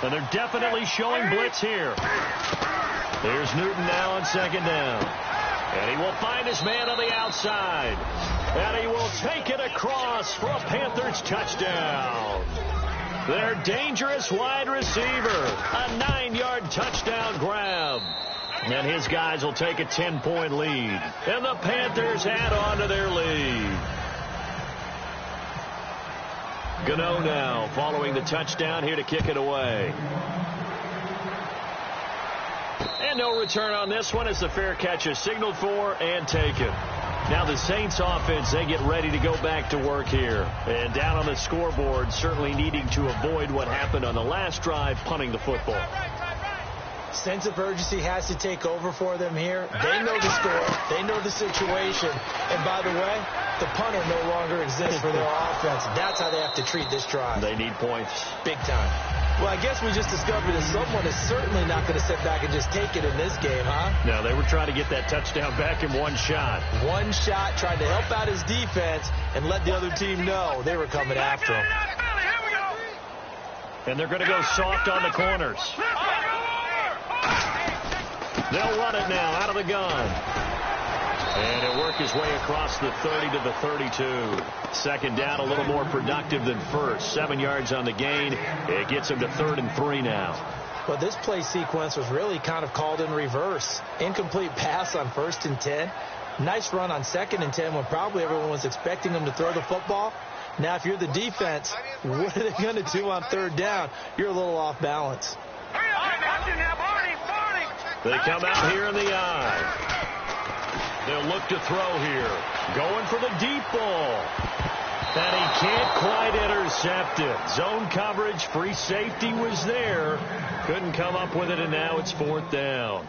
And they're definitely showing blitz here. There's Newton now on second down. And he will find his man on the outside. And he will take it across for a Panthers touchdown. Their dangerous wide receiver. A 9-yard touchdown grab. And his guys will take a 10-point lead. And the Panthers add on to their lead. Gano now following the touchdown here to kick it away. And no return on this one as the fair catch is signaled for and taken. Now the Saints offense, they get ready to go back to work here. And down on the scoreboard, certainly needing to avoid what happened on the last drive, punting the football. Sense of urgency has to take over for them here. They know the score. They know the situation. And by the way, the punter no longer exists for their offense. That's how they have to treat this drive. They need points. Big time. Well, I guess we just discovered that someone is certainly not going to sit back and just take it in this game, huh? No, they were trying to get that touchdown back in one shot. One shot, trying to help out his defense and let the other team know they were coming after him. And they're going to go soft on the corners. They'll run it now out of the gun. And it'll work his way across the 30 to the 32. Second down, a little more productive than first. 7 yards on the gain. It gets him to 3rd and 3 now. Well, this play sequence was really kind of called in reverse. Incomplete pass on 1st and 10. Nice run on 2nd and 10 when probably everyone was expecting him to throw the football. Now, if you're the defense, what are they going to do on 3rd down? You're a little off balance. They come out here in the eye. They'll look to throw here. Going for the deep ball. And he can't quite intercept it. Zone coverage, free safety was there. Couldn't come up with it, and now it's 4th down.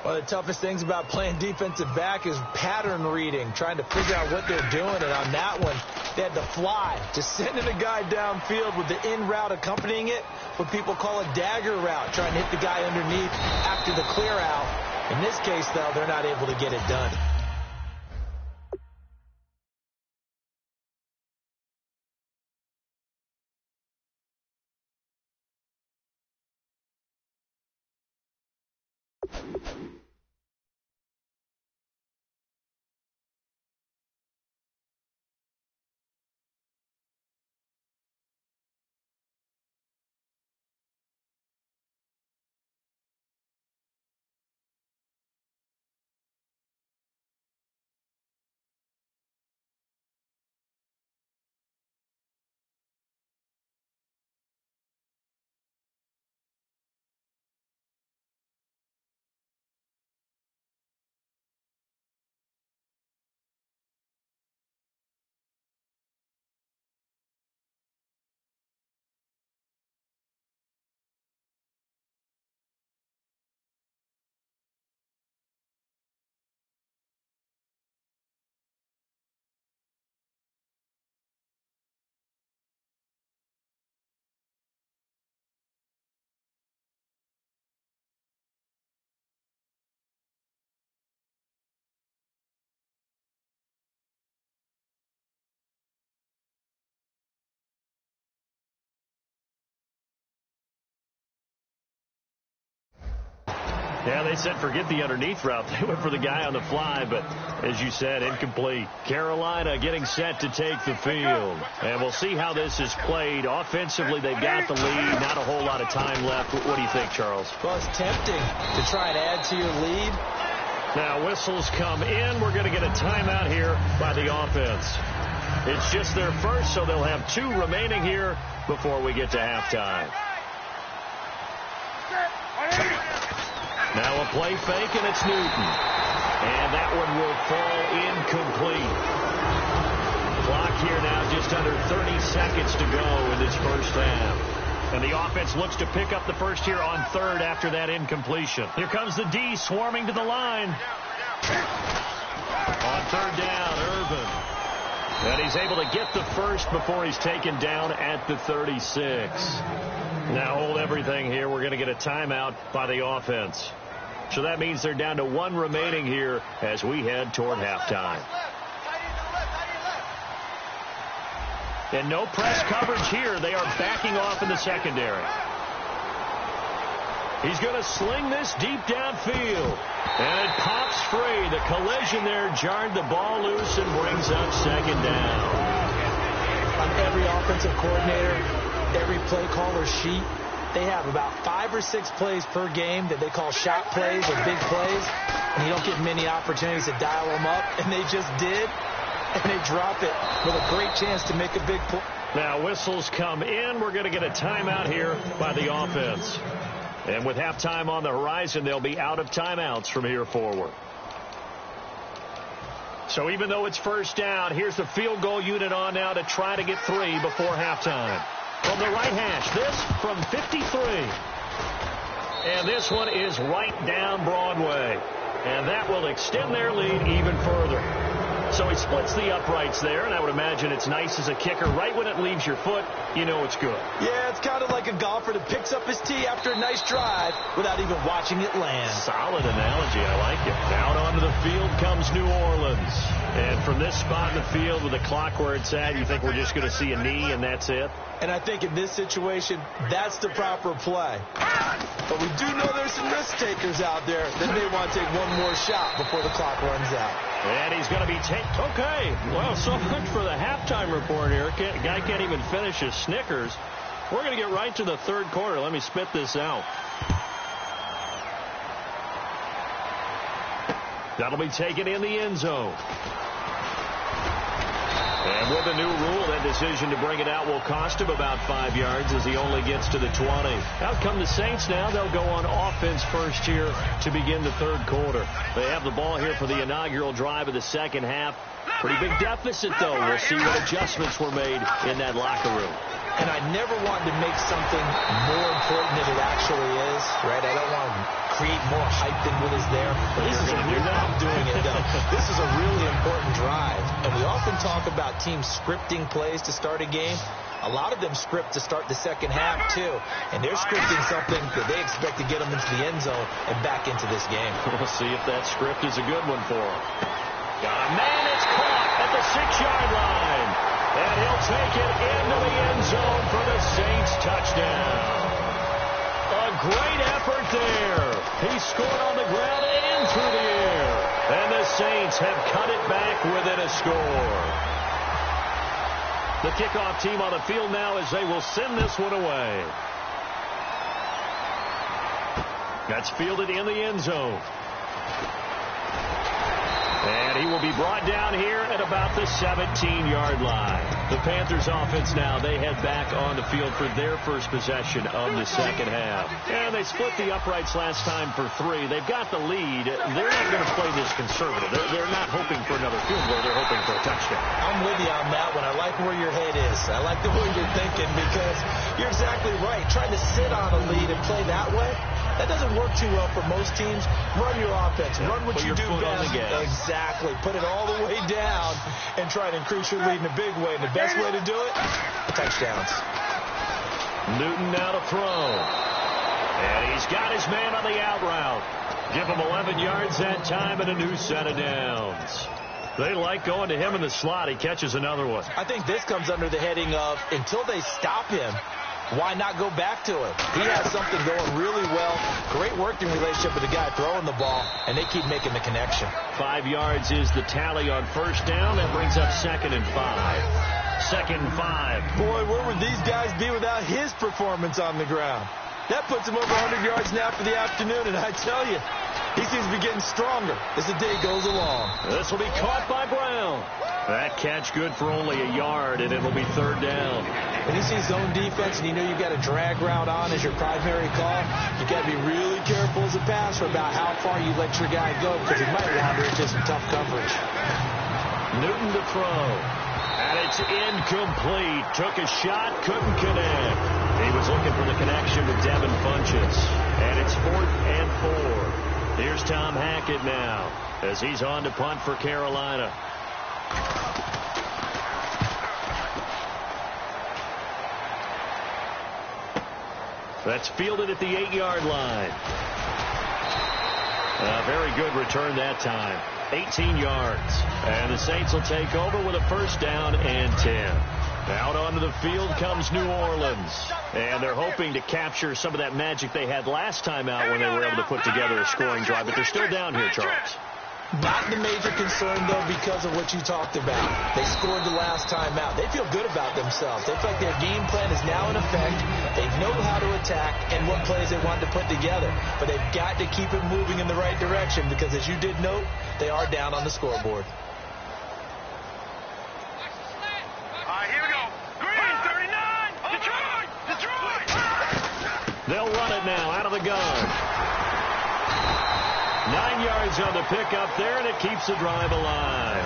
One of the toughest things about playing defensive back is pattern reading, trying to figure out what they're doing. And on that one, they had to fly, just sending a guy downfield with the in route accompanying it, what people call a dagger route, trying to hit the guy underneath after the clear out. In this case, though, they're not able to get it done. Yeah, they said forget the underneath route. They went for the guy on the fly, but as you said, incomplete. Carolina getting set to take the field. And we'll see how this is played. Offensively, they've got the lead. Not a whole lot of time left. What do you think, Charles? Well, it's tempting to try and add to your lead. Now, whistles come in. We're going to get a timeout here by the offense. It's just their first, so they'll have 2 remaining here before we get to halftime. Now a play fake, and it's Newton. And that one will fall incomplete. Clock here now just under 30 seconds to go in this first half. And the offense looks to pick up the first here on 3rd after that incompletion. Here comes the D swarming to the line. On 3rd down, Irvin. And he's able to get the first before he's taken down at the 36. Now hold everything here. We're going to get a timeout by the offense. So that means they're down to 1 remaining here as we head toward halftime. And no press coverage here. They are backing off in the secondary. He's going to sling this deep downfield. And it pops free. The collision there jarred the ball loose and brings up second down. On every offensive coordinator, every play caller sheet, they have about 5 or 6 plays per game that they call shot plays or big plays. And you don't get many opportunities to dial them up. And they just did. And they drop it with a great chance to make a big play. Now whistles come in. We're going to get a timeout here by the offense. And with halftime on the horizon, they'll be out of timeouts from here forward. So even though it's first down, here's the field goal unit on now to try to get 3 before halftime. From the right hash, this from 53. And this one is right down Broadway. And that will extend their lead even further. So he splits the uprights there, and I would imagine it's nice as a kicker. Right when it leaves your foot, you know it's good. Yeah, it's kind of like a golfer that picks up his tee after a nice drive without even watching it land. Solid analogy. I like it. Out onto the field comes New Orleans. And from this spot in the field with the clock where it's at, you think we're just going to see a knee and that's it? And I think in this situation, that's the proper play. But we do know there's some risk takers out there that may want to take one more shot before the clock runs out. And he's going to be taken. Okay, well, so much for the halftime report here. Guy can't even finish his Snickers. We're going to get right to the third quarter. Let me spit this out. That'll be taken in the end zone. And with the new rule, that decision to bring it out will cost him about 5 yards as he only gets to the 20. Out come the Saints now. They'll go on offense first here to begin the third quarter. They have the ball here for the inaugural drive of the second half. Pretty big deficit, though. We'll see what adjustments were made in that locker room. And I never want to make something more important than it actually is, right? I don't want to create more hype than what is there. But this is I'm doing it, though. This is a really important drive. And we often talk about teams scripting plays to start a game. A lot of them script to start the second half, too. And they're scripting something that they expect to get them into the end zone and back into this game. We'll see if that script is a good one for them. Got a man, it's caught at the 6-yard line. And he'll take it into the end zone for the Saints touchdown. A great effort there. He scored on the ground and through the air. And the Saints have cut it back within a score. The kickoff team on the field now as they will send this one away. That's fielded in the end zone. And he will be brought down here at about the 17-yard line. The Panthers offense now, they head back on the field for their first possession of the second half. And they split the uprights last time for 3. They've got the lead. They're not going to play this conservative. They're not hoping for another field goal. They're hoping for a touchdown. I'm with you on that one. I like where your head is. I like the way you're thinking because you're exactly right. Trying to sit on a lead and play that way, that doesn't work too well for most teams. Run your offense. Run what you do best. Exactly. Put it all the way down and try to increase your lead in a big way. And the best way to do it, touchdowns. Newton now to throw. And he's got his man on the out route. Give him 11 yards that time and a new set of downs. They like going to him in the slot. He catches another one. I think this comes under the heading of until they stop him, why not go back to him? He has something going really well. Great working relationship with the guy throwing the ball, and they keep making the connection. 5 yards is the tally on first down. That brings up 2nd and 5. 2nd and 5. Boy, where would these guys be without his performance on the ground? That puts him over 100 yards now for the afternoon, and I tell you, he seems to be getting stronger as the day goes along. This will be caught by Brown. That catch good for only a yard, and it'll be 3rd down. When you see zone defense and you know you've got a drag route on as your primary call, you got to be really careful as a passer about how far you let your guy go because he might wander into some tough coverage. Newton to throw. And it's incomplete. Took a shot, couldn't connect. He was looking for the connection with Devin Funchess. And it's 4th and 4. Here's Tom Hackett now as he's on to punt for Carolina. That's fielded at the 8-yard line. A very good return that time. 18 yards. And the Saints will take over with a 1st down and 10. Out onto the field comes New Orleans. And they're hoping to capture some of that magic they had last time out when they were able to put together a scoring drive. But they're still down here, Charles. Not the major concern, though, because of what you talked about. They scored the last time out. They feel good about themselves. They feel like their game plan is now in effect. They know how to attack and what plays they want to put together. But they've got to keep it moving in the right direction because, as you did note, they are down on the scoreboard. Here we go. Green, 39. Detroit. They'll run it now out of the gun. 9 yards on the pickup there, and it keeps the drive alive.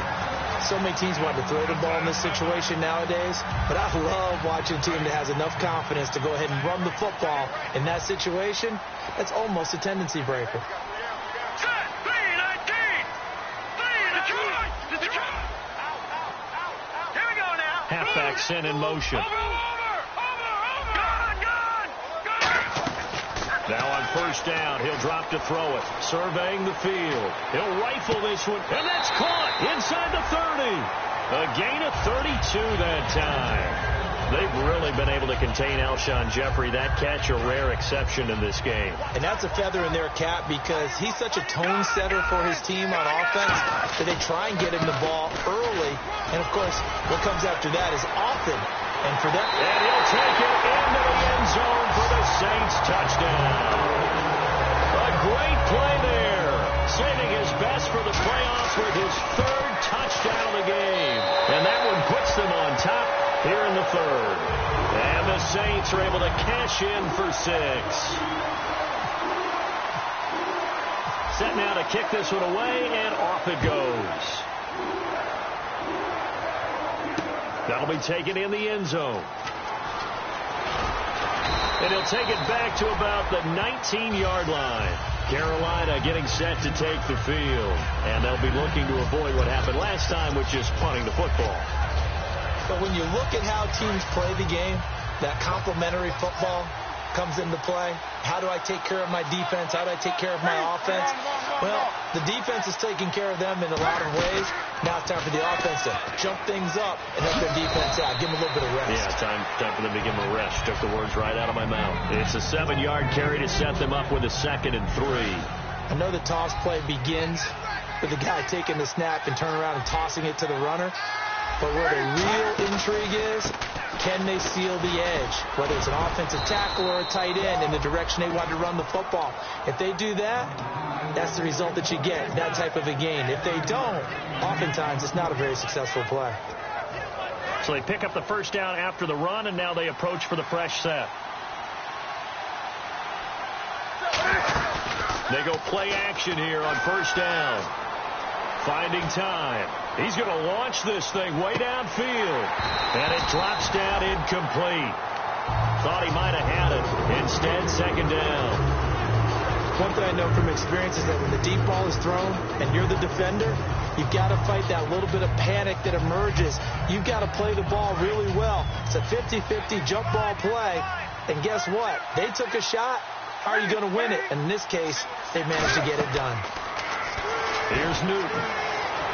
So many teams want to throw the ball in this situation nowadays, but I love watching a team that has enough confidence to go ahead and run the football in that situation. That's almost a tendency breaker. Set, 3-19. Detroit. Here we go now. Halfback sent in motion. Over. Now on first down, he'll drop to throw it. Surveying the field. He'll rifle this one, and that's caught inside the 30. A gain of 32 that time. They've really been able to contain Alshon Jeffrey. That catch a rare exception in this game. And that's a feather in their cap because he's such a tone setter for his team on offense that they try and get him the ball early. And, of course, what comes after that is often. And for them, and he'll take it into the end zone for the Saints touchdown. A great play there. Saving his best for the playoffs with his third touchdown of the game. And that one puts them on top here in the third. And the Saints are able to cash in for 6. Set now to kick this one away, and off it goes. That'll be taken in the end zone. And he'll take it back to about the 19-yard line. Carolina getting set to take the field. And they'll be looking to avoid what happened last time, which is punting the football. But when you look at how teams play the game, that complementary football comes into play. How do I take care of my defense? How do I take care of my offense? Well, the defense is taking care of them in a lot of ways. Now it's time for the offense to jump things up and help their defense out. Give them a little bit of rest. Yeah, time for them to give them a rest. Took the words right out of my mouth. It's a 7-yard carry to set them up with a 2nd and 3. I know the toss play begins with the guy taking the snap and turning around and tossing it to the runner. But where the real intrigue is, can they seal the edge, whether it's an offensive tackle or a tight end in the direction they want to run the football? If they do that, that's the result that you get, that type of a gain. If they don't, oftentimes it's not a very successful play. So they pick up the first down after the run, and now they approach for the fresh set. They go play action here on first down. Finding time. He's going to launch this thing way downfield. And it drops down incomplete. Thought he might have had it. Instead, 2nd down. One thing I know from experience is that when the deep ball is thrown and you're the defender, you've got to fight that little bit of panic that emerges. You've got to play the ball really well. It's a 50-50 jump ball play. And guess what? They took a shot. How are you going to win it? And in this case, they managed to get it done. Here's Newton.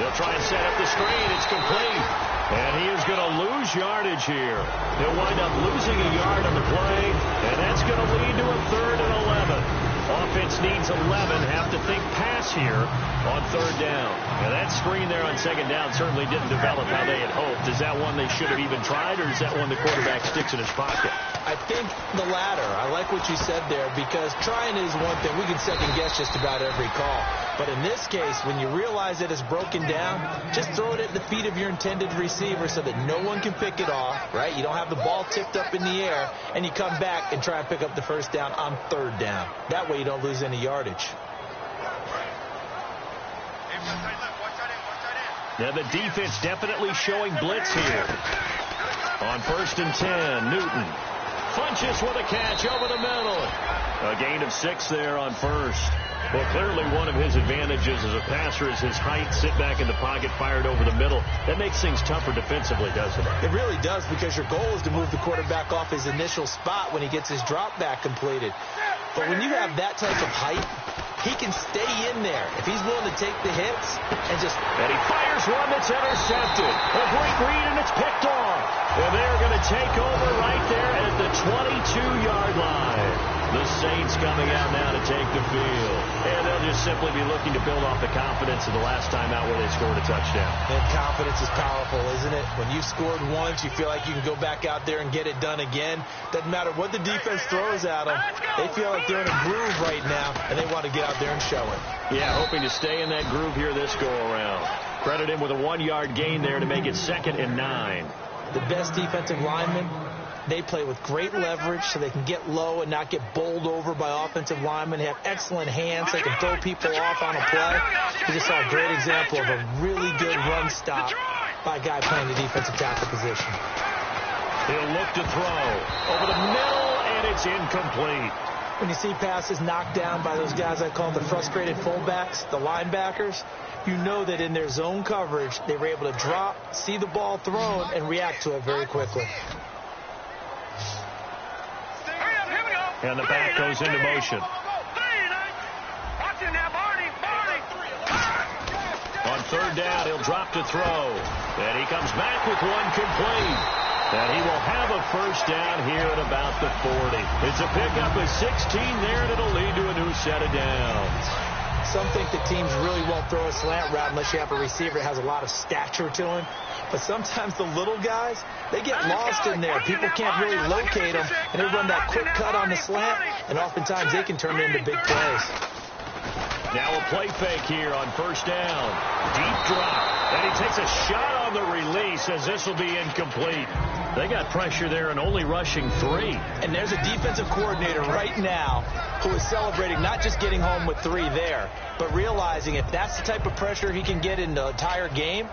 They'll try and set up the screen. It's complete. And he is going to lose yardage here. He'll wind up losing a yard on the play, and that's going to lead to a 3rd and 11. Offense needs 11. Have to think pass here on 3rd down. And that screen there on 2nd down certainly didn't develop how they had hoped. Is that one they should have even tried, or is that one the quarterback sticks in his pocket? I think the latter. I like what you said there because trying is one thing. We can second guess just about every call. But in this case, when you realize that it's broken down, just throw it at the feet of your intended receiver so that no one can pick it off, right? You don't have the ball tipped up in the air, and you come back and try and pick up the first down on 3rd down. That way you don't lose any yardage. Now the defense definitely showing blitz here. On 1st and 10, Newton Funches with a catch over the middle. A gain of 6 there on first. Well, clearly one of his advantages as a passer is his height. Sit back in the pocket, fired over the middle. That makes things tougher defensively, doesn't it? It really does, because your goal is to move the quarterback off his initial spot when he gets his drop back completed. But when you have that type of height, he can stay in there if he's willing to take the hits and just... And he fires one that's intercepted. A great read, and it's picked off. And they're going to take over right there at the 22-yard line. The Saints coming out now to take the field. And they'll just simply be looking to build off the confidence of the last time out where they scored a touchdown. And confidence is powerful, isn't it? When you scored once, you feel like you can go back out there and get it done again. Doesn't matter what the defense throws at them. They feel like they're in a groove right now, and they want to get out there and show it. Yeah, hoping to stay in that groove here this go-around. Credit him with a 1-yard gain there to make it 2nd and 9. The best defensive linemen, they play with great leverage so they can get low and not get bowled over by offensive linemen. They have excellent hands. They can throw people off on a play. We just saw a great example of a really good run stop by a guy playing the defensive tackle position. He'll look to throw over the middle, and it's incomplete. When you see passes knocked down by those guys I call the frustrated fullbacks, the linebackers, you know that in their zone coverage, they were able to drop, see the ball thrown, and react to it very quickly. And the back goes into motion. On 3rd down, he'll drop to throw. And he comes back with one complete. And he will have a 1st down here at about the 40. It's a pickup of 16 there, and it'll lead to a new set of downs. Some think that teams really won't throw a slant route unless you have a receiver that has a lot of stature to him. But sometimes the little guys, they get lost in there. People can't really locate them, and they run that quick cut on the slant, and oftentimes they can turn it into big plays. Now a play fake here on 1st down. Deep drop. And he takes a shot on the release as this will be incomplete. They got pressure there and only rushing 3. And there's a defensive coordinator right now who is celebrating not just getting home with 3 there, but realizing if that's the type of pressure he can get in the entire game,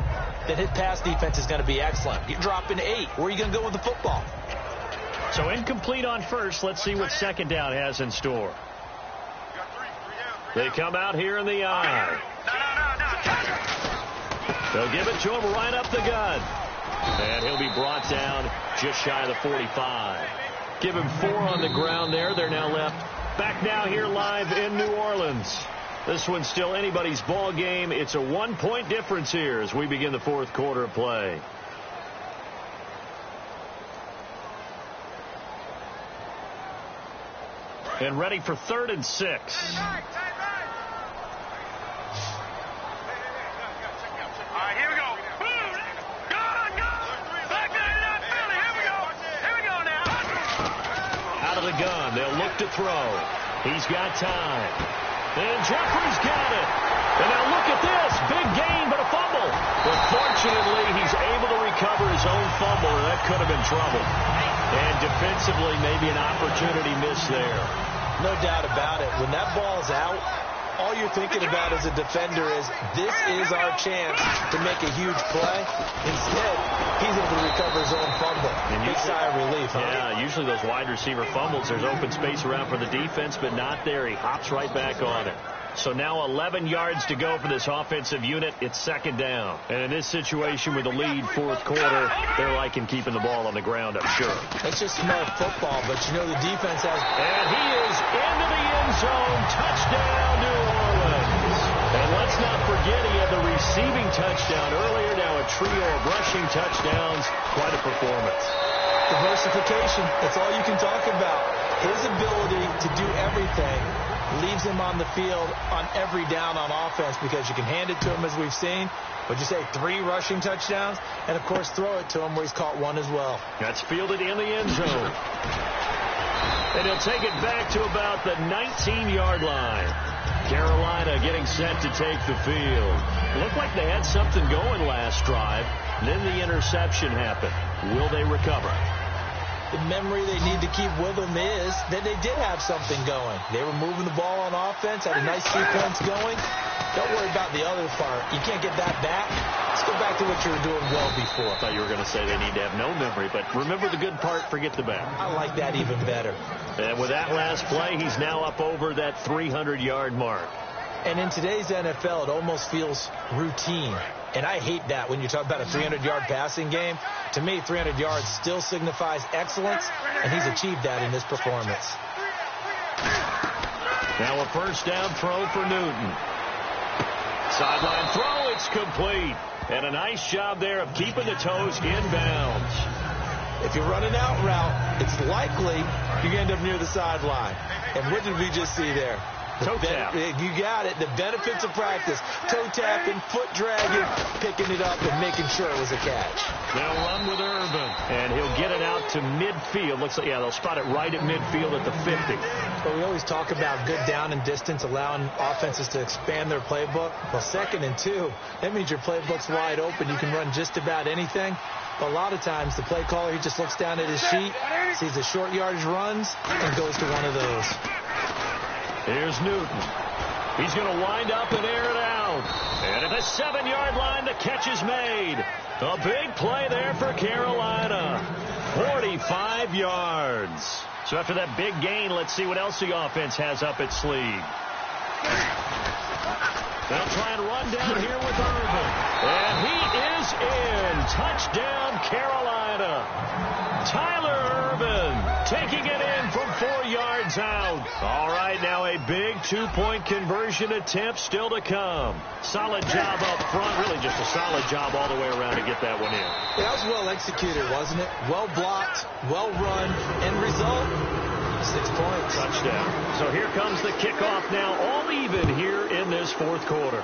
then his pass defense is going to be excellent. You're dropping 8. Where are you going to go with the football? So incomplete on 1st. Let's see what 2nd down has in store. They come out here in the eye. They'll give it to him right up the gut. And he'll be brought down just shy of the 45. Give him 4 on the ground there. They're now left back now here live in New Orleans. This one's still anybody's ball game. It's a 1-point difference here as we begin the 4th quarter of play. And ready for 3rd and 6. The gun. They'll look to throw. He's got time. And Jeffrey's got it. And now look at this. Big gain, but a fumble. But fortunately, he's able to recover his own fumble, and that could have been trouble. And defensively, maybe an opportunity missed there. No doubt about it. When that ball's out, all you're thinking about as a defender is, this is our chance to make a huge play. Instead, he's able to recover his own fumble. Big sigh of relief, huh? Yeah, usually those wide receiver fumbles, there's open space around for the defense, but not there. He hops right back on it. So now 11 yards to go for this offensive unit. It's 2nd down. And in this situation with a lead 4th quarter, they're liking keeping the ball on the ground, I'm sure. That's just smart football, but you know the defense has... And he is into the end zone. Touchdown, New Orleans. And let's not forget he had the receiving touchdown earlier. Now a trio of rushing touchdowns. Quite a performance. Diversification. That's all you can talk about. His ability to do everything leaves him on the field on every down on offense, because you can hand it to him as we've seen. Would you say 3 rushing touchdowns? And, of course, throw it to him where he's caught 1 as well. That's fielded in the end zone. And he'll take it back to about the 19-yard line. Carolina getting set to take the field. It looked like they had something going last drive. Then the interception happened. Will they recover? The memory they need to keep with them is that they did have something going. They were moving the ball on offense, had a nice sequence going. Don't worry about the other part. You can't get that back. Let's go back to what you were doing well before. I thought you were going to say they need to have no memory, but remember the good part, forget the bad. I like that even better. And with that last play, he's now up over that 300-yard mark. And in today's NFL, it almost feels routine. And I hate that when you talk about a 300-yard passing game. To me, 300 yards still signifies excellence, and he's achieved that in this performance. Now a first down throw for Newton. Sideline throw, it's complete. And a nice job there of keeping the toes in bounds. If you're running out route, it's likely you're going to end up near the sideline. And what did we just see there? Toe tap. You got it. The benefits of practice. Toe tapping, foot dragging, picking it up, and making sure it was a catch. They'll run with Urban, and he'll get it out to midfield. Looks like, yeah, they'll spot it right at midfield at the 50. But we always talk about good down and distance, allowing offenses to expand their playbook. Well, 2nd and 2, that means your playbook's wide open. You can run just about anything. But a lot of times, the play caller, he just looks down at his sheet, sees the short yardage runs, and goes to one of those. Here's Newton. He's going to wind up and air it out. And at the 7-yard line, the catch is made. A big play there for Carolina. 45 yards. So after that big gain, let's see what else the offense has up its sleeve. They'll try and run down here with Urban. And he is in. Touchdown, Carolina. Tyler Urban taking it in from 4 yards out. All right, now a big two-point conversion attempt still to come. Solid job up front. Really just a solid job all the way around to get that one in. That was well executed, wasn't it? Well blocked, well run. End result, 6 points. Touchdown. So here comes the kickoff now, all even here in this fourth quarter.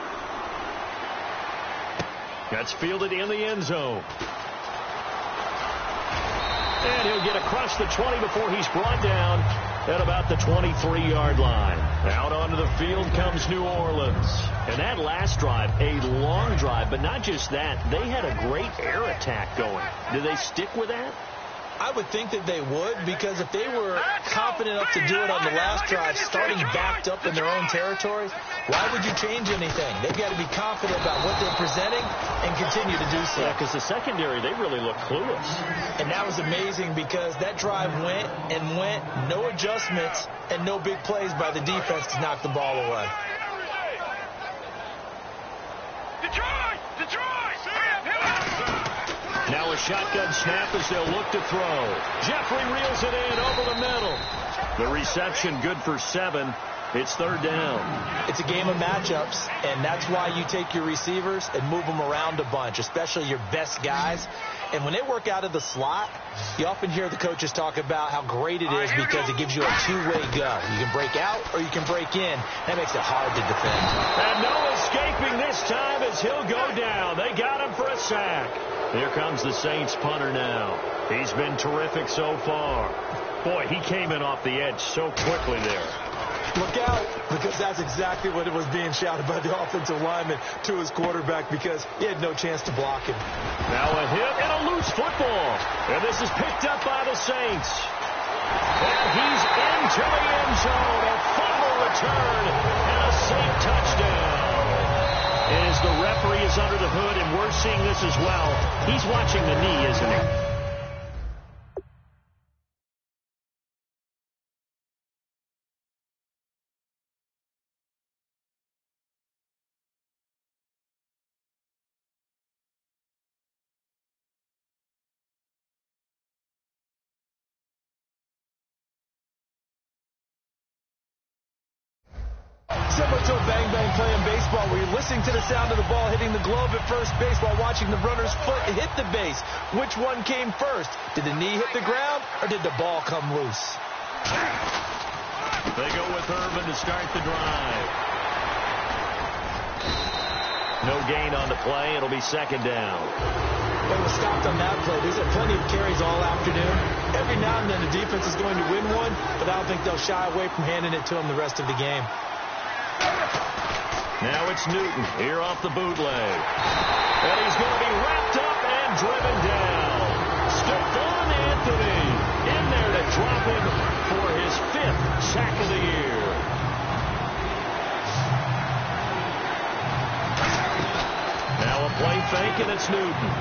That's fielded in the end zone. And he'll get across the 20 before he's brought down at about the 23-yard line. Out onto the field comes New Orleans. And that last drive, a long drive, but not just that. They had a great air attack going. Do they stick with that? I would think that they would, because if they were confident enough to do it on the last drive, starting backed up in their own territory, why would you change anything? They've got to be confident about what they're presenting and continue to do so. Yeah, because the secondary, they really look clueless. And that was amazing because that drive went and went, no adjustments, and no big plays by the defense to knock the ball away. Detroit! Now a shotgun snap as they'll look to throw. Jeffrey reels it in over the middle. The reception good for 7. It's 3rd down. It's a game of matchups, and that's why you take your receivers and move them around a bunch, especially your best guys. And when they work out of the slot, you often hear the coaches talk about how great it is because it gives you a two-way go. You can break out or you can break in. That makes it hard to defend. And no escaping this time as he'll go down. They got him for a sack. Here comes the Saints punter now. He's been terrific so far. Boy, he came in off the edge so quickly there. Look out, because that's exactly what it was being shouted by the offensive lineman to his quarterback because he had no chance to block him. Now a hit and a loose football. And this is picked up by the Saints. And he's into the end zone. A fumble return and a Saint touchdown. As the referee is under the hood, and we're seeing this as well. He's watching the knee, isn't he? Similar to a bang-bang play in baseball where you're listening to the sound of the ball hitting the glove at first base while watching the runner's foot hit the base. Which one came first? Did the knee hit the ground or did the ball come loose? They go with Urban to start the drive. No gain on the play. It'll be 2nd down. They were stopped on that play. There's plenty of carries all afternoon. Every now and then the defense is going to win one, but I don't think they'll shy away from handing it to them the rest of the game. Now it's Newton here off the bootleg. And he's going to be wrapped up and driven down. Stephon Anthony fake, and it's Newton.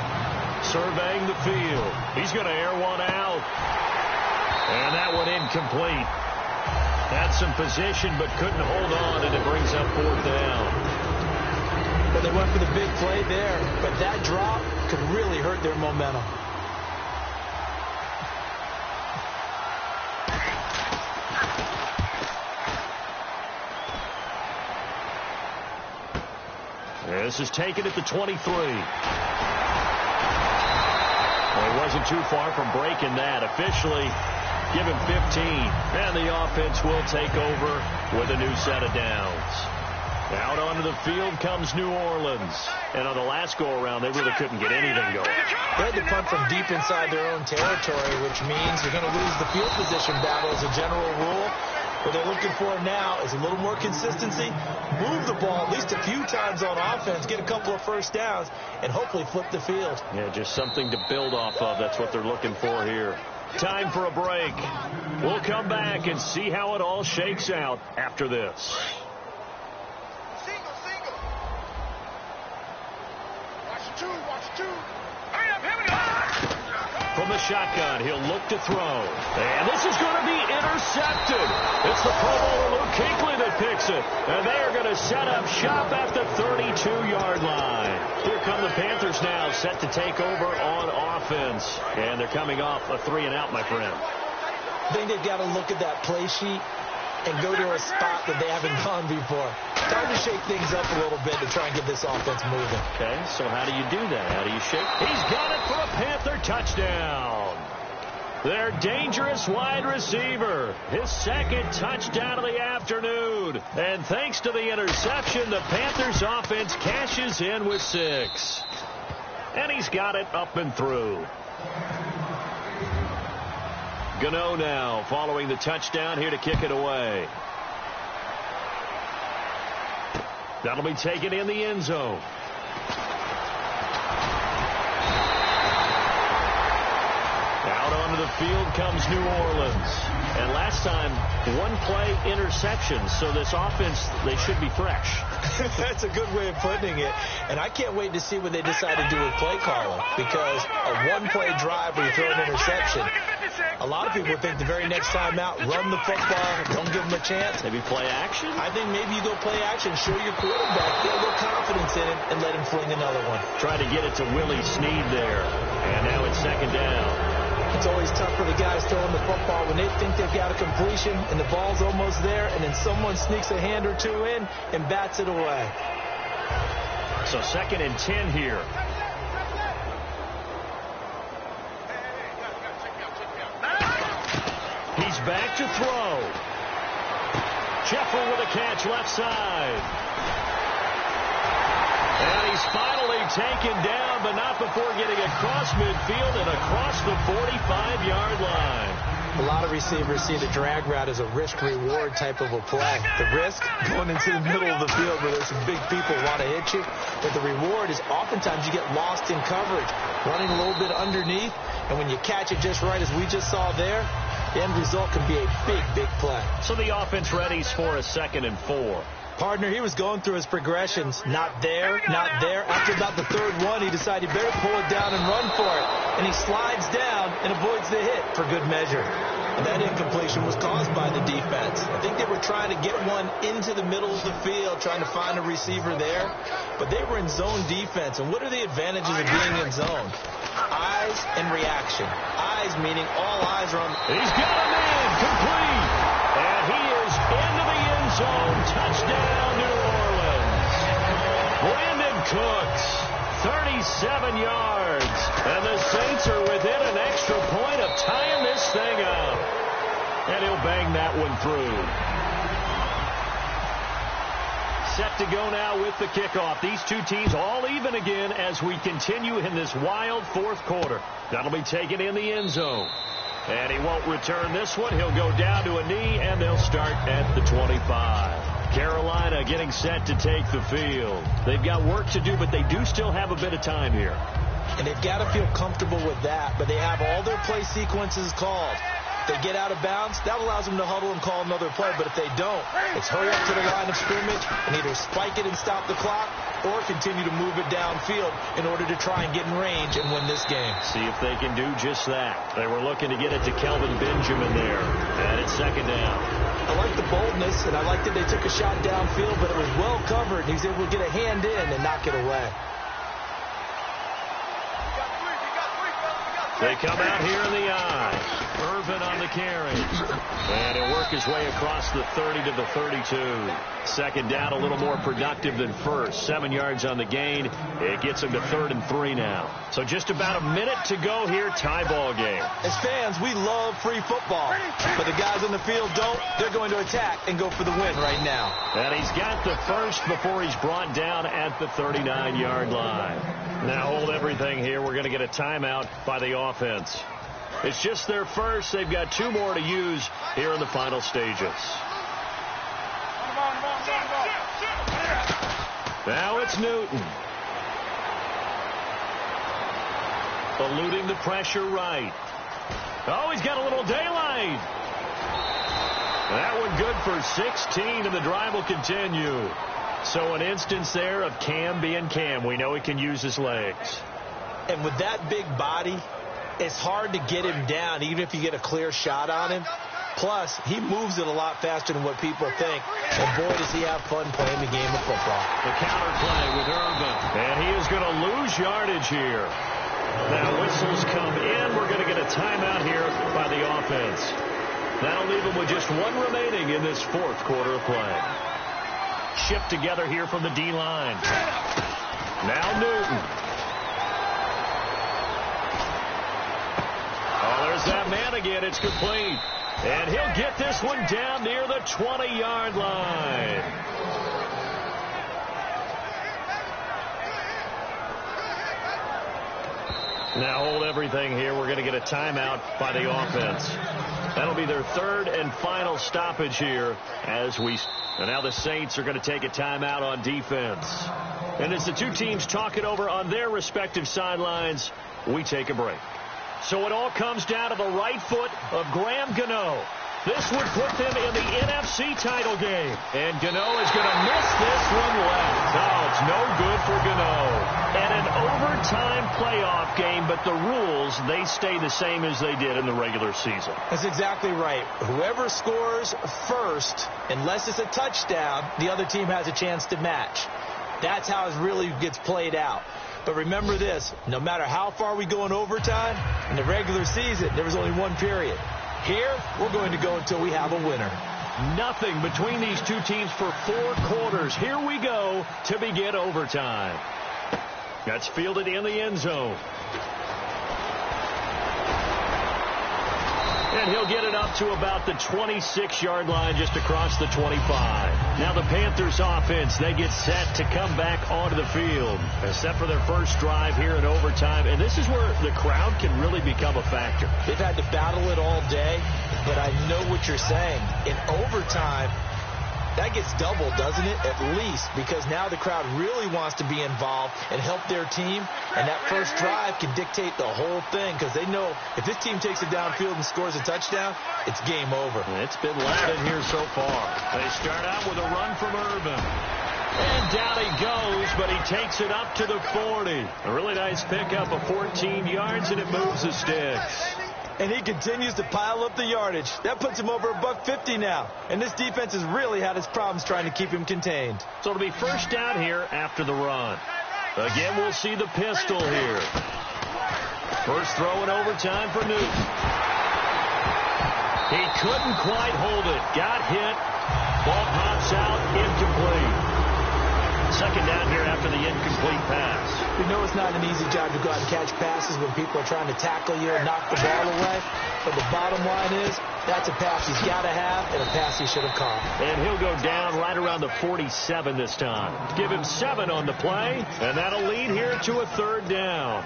Surveying the field. He's going to air one out. And that one incomplete. Had some position, but couldn't hold on, and it brings up 4th down. Well, they went for the big play there, but that drop could really hurt their momentum. This is taken at the 23. Well, he wasn't too far from breaking that. Officially, give him 15. And the offense will take over with a new set of downs. Out onto the field comes New Orleans. And on the last go-around, they really couldn't get anything going. They had to punt from deep inside their own territory, which means you're going to lose the field position battle as a general rule. What they're looking for now is a little more consistency, move the ball at least a few times on offense, get a couple of first downs, and hopefully flip the field. Yeah, just something to build off of. That's what they're looking for here. Time for a break. We'll come back and see how it all shakes out after this. From the shotgun, he'll look to throw. And this is going to be intercepted. It's the Pro Bowler Luke Kuechly that picks it. And they are going to set up shop at the 32-yard line. Here come the Panthers now, set to take over on offense. And they're coming off a 3-and-out, my friend. I think they've got to look at that play sheet and go to a spot that they haven't gone before. Time to shake things up a little bit to try and get this offense moving. Okay, so how do you do that? How do you shake? He's got it for a Panther touchdown. Their dangerous wide receiver. His second touchdown of the afternoon. And thanks to the interception, the Panthers offense cashes in with 6. And he's got it up and through. Gano now following the touchdown here to kick it away. That'll be taken in the end zone. Out onto the field comes New Orleans. And last time, one play interception. So this offense, they should be fresh. That's a good way of putting it. And I can't wait to see what they decide to do with play calling. Because a one-play drive where you throw an interception, a lot of people think the very next time out, run the football, don't give them a chance. Maybe play action? I think maybe you go play action, show your quarterback, get a little confidence in him, and let him fling another one. Try to get it to Willie Snead there. And now it's 2nd down. It's always tough for the guys throwing the football when they think they've got a completion and the ball's almost there, and then someone sneaks a hand or two in and bats it away. So 2nd and 10 here. He's back to throw. Jeffrey with a catch left side. And he's finally taken down, but not before getting across midfield and across the 45-yard line. A lot of receivers see the drag route as a risk-reward type of a play. The risk, going into the middle of the field where there's some big people who want to hit you. But the reward is oftentimes you get lost in coverage, running a little bit underneath. And when you catch it just right, as we just saw there, the end result can be a big, big play. So the offense readies for a 2nd and 4. Partner, he was going through his progressions. Not there, not there. After about the 3rd one, he decided he better pull it down and run for it. And he slides down and avoids the hit for good measure. And that incompletion was caused by the defense. I think they were trying to get one into the middle of the field, trying to find a receiver there. But they were in zone defense. And what are the advantages of being in zone? Eyes and reaction. Eyes meaning all eyes are on. He's got a man complete. And he is into the end zone. Touchdown, New Orleans. Brandon Cooks, 37 yards. And the Saints are within an extra point of tying this thing up. And he'll bang that one through. Set to go now with the kickoff. These two teams all even again as we continue in this wild 4th quarter. That'll be taken in the end zone. And he won't return this one. He'll go down to a knee, and they'll start at the 25. Carolina getting set to take the field. They've got work to do, but they do still have a bit of time here. And they've got to feel comfortable with that, but they have all their play sequences called. If they get out of bounds, that allows them to huddle and call another play. But if they don't, it's hurry up to the line of scrimmage and either spike it and stop the clock or continue to move it downfield in order to try and get in range and win this game. See if they can do just that. They were looking to get it to Kelvin Benjamin there. And it's second down. I like the boldness, and I like that they took a shot downfield, but it was well covered, and he was able to get a hand in and knock it away. They come out here in the eye. Irvin on the carry. And he'll work his way across the 30 to the 32. Second down, a little more productive than first. 7 yards on the gain. It gets him to 3rd and 3 now. So just about a minute to go here. Tie ball game. As fans, we love free football. But the guys on the field don't. They're going to attack and go for the win right now. And he's got the first before he's brought down at the 39-yard line. Now hold everything here. We're going to get a timeout by the offense. It's just their first. They've got 2 more to use here in the final stages. Now it's Newton. Eluding the pressure right. Oh, he's got a little daylight. That one good for 16, and the drive will continue. So an instance there of Cam being Cam. We know he can use his legs. And with that big body, it's hard to get him down, even if you get a clear shot on him. Plus, he moves it a lot faster than what people think. And boy, does he have fun playing the game of football. The counter play with Irvin. And he is going to lose yardage here. Now whistles come in. We're going to get a timeout here by the offense. That'll leave him with just 1 remaining in this 4th quarter of play. Shift together here from the D-line. Now Newton. Oh, there's that man again. It's complete. And he'll get this one down near the 20-yard line. Now hold everything here. We're going to get a timeout by the offense. That'll be their 3rd and final stoppage here as we... And now the Saints are going to take a timeout on defense. And as the 2 teams talk it over on their respective sidelines, we take a break. So it all comes down to the right foot of Graham Gano. This would put them in the NFC title game. And Gano is going to miss this one left. Oh, it's no good for Gano. And an overtime playoff game, but the rules, they stay the same as they did in the regular season. That's exactly right. Whoever scores first, unless it's a touchdown, the other team has a chance to match. That's how it really gets played out. But remember this, no matter how far we go in overtime, in the regular season, there was only 1 period. Here, we're going to go until we have a winner. Nothing between these 2 teams for 4 quarters. Here we go to begin overtime. That's fielded in the end zone. And he'll get it up to about the 26-yard line just across the 25. Now the Panthers offense, they get set to come back onto the field. Except for their first drive here in overtime. And this is where the crowd can really become a factor. They've had to battle it all day, but I know what you're saying. In overtime, that gets doubled, doesn't it? At least, because now the crowd really wants to be involved and help their team. And that first drive can dictate the whole thing because they know if this team takes it downfield and scores a touchdown, it's game over. It's been loud in here so far. They start out with a run from Irvin. And down he goes, but he takes it up to the 40. A really nice pickup of 14 yards, and it moves the sticks. And he continues to pile up the yardage. That puts him over $150 now. And this defense has really had its problems trying to keep him contained. So it'll be first down here after the run. Again, we'll see the pistol here. First throw in overtime for Newton. He couldn't quite hold it. Got hit. Ball pops out. Incomplete. Second down here after the incomplete pass. We know it's not an easy job to go out and catch passes when people are trying to tackle you and knock the ball away. But the bottom line is, that's a pass he's got to have and a pass he should have caught. And he'll go down right around the 47 this time. Give him 7 on the play, and that'll lead here to a 3rd down.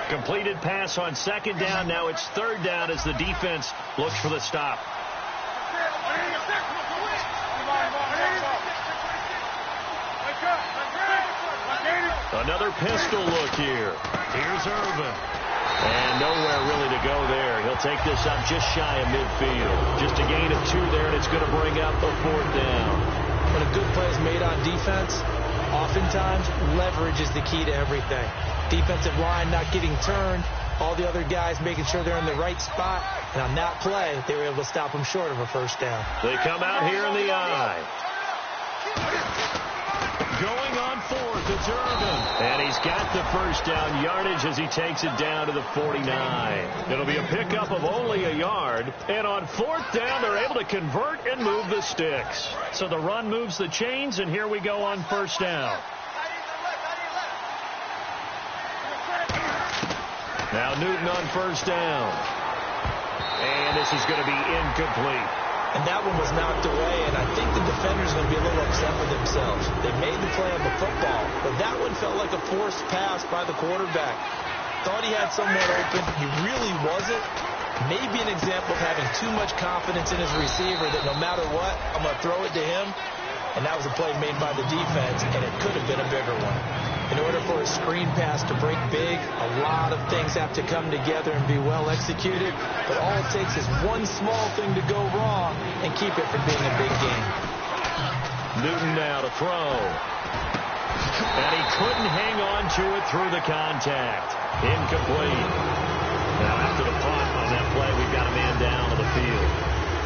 Completed pass on 2nd down. Now it's 3rd down as the defense looks for the stop. Another pistol look here. Here's Irvin. And nowhere really to go there. He'll take this up just shy of midfield. Just a gain of 2 there, and it's going to bring up a 4th down. When a good play is made on defense, oftentimes leverage is the key to everything. Defensive line not getting turned, all the other guys making sure they're in the right spot. And on that play, they were able to stop them short of a 1st down. They come out here in the eye. Going on 4th, it's Irvin. And he's got the 1st down yardage as he takes it down to the 49. It'll be a pickup of only a yard. And on 4th down, they're able to convert and move the sticks. So the run moves the chains, and here we go on 1st down. Now Newton on 1st down. And this is going to be incomplete. And that one was knocked away, and I think the defender's going to be a little upset with themselves. They made the play on the football, but that one felt like a forced pass by the quarterback. Thought he had someone open. He really wasn't. Maybe an example of having too much confidence in his receiver that no matter what, I'm going to throw it to him. And that was a play made by the defense, and it could have been a bigger one. In order for a screen pass to break big, a lot of things have to come together and be well executed. But all it takes is one small thing to go wrong and keep it from being a big game. Newton now to throw. And he couldn't hang on to it through the contact. Incomplete. Now after the punt on that play, we've got a man down on the field.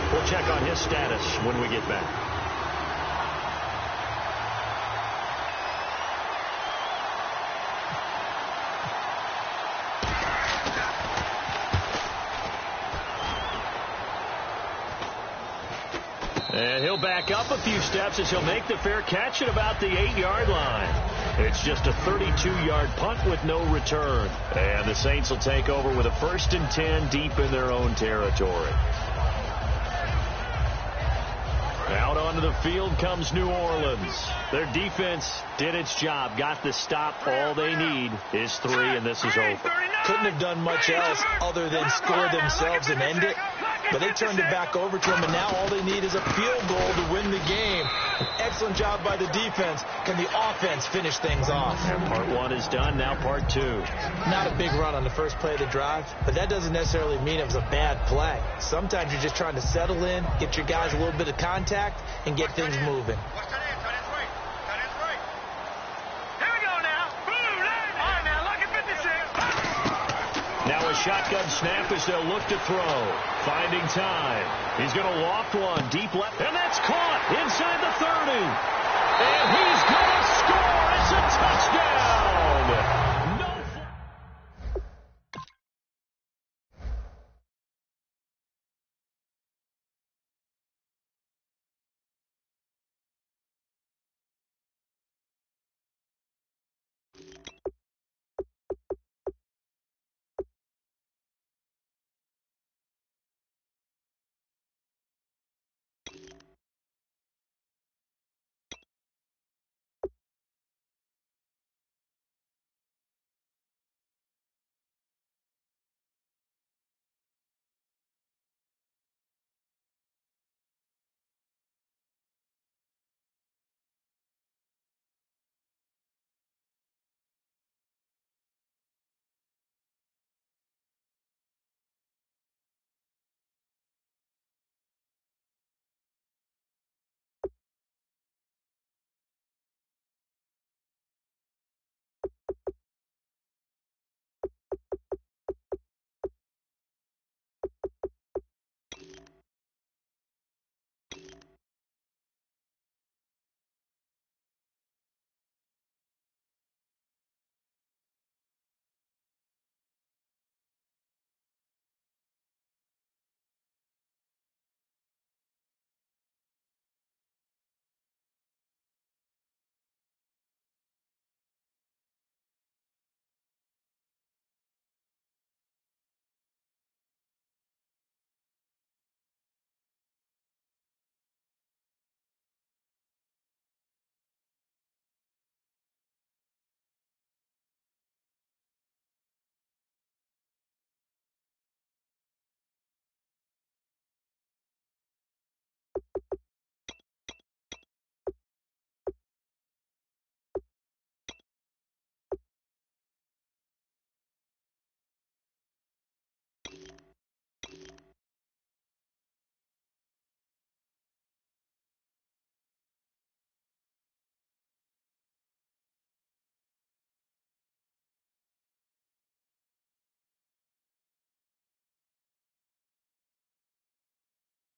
We'll check on his status when we get back. And he'll back up a few steps as he'll make the fair catch at about the 8-yard line. It's just a 32-yard punt with no return. And the Saints will take over with a 1st and 10 deep in their own territory. Out onto the field comes New Orleans. Their defense did its job, got the stop. All they need is 3, and this is over. Couldn't have done much else other than score themselves and end it. But they turned it back over to him, and now all they need is a field goal to win the game. An excellent job by the defense. Can the offense finish things off? And part 1 is done, now part 2. Not a big run on the first play of the drive, but that doesn't necessarily mean it was a bad play. Sometimes you're just trying to settle in, get your guys a little bit of contact, and get things moving. Now a shotgun snap as they'll look to throw. Finding time. He's going to loft one deep left. And that's caught inside the 30. And he's going to score. It's a touchdown.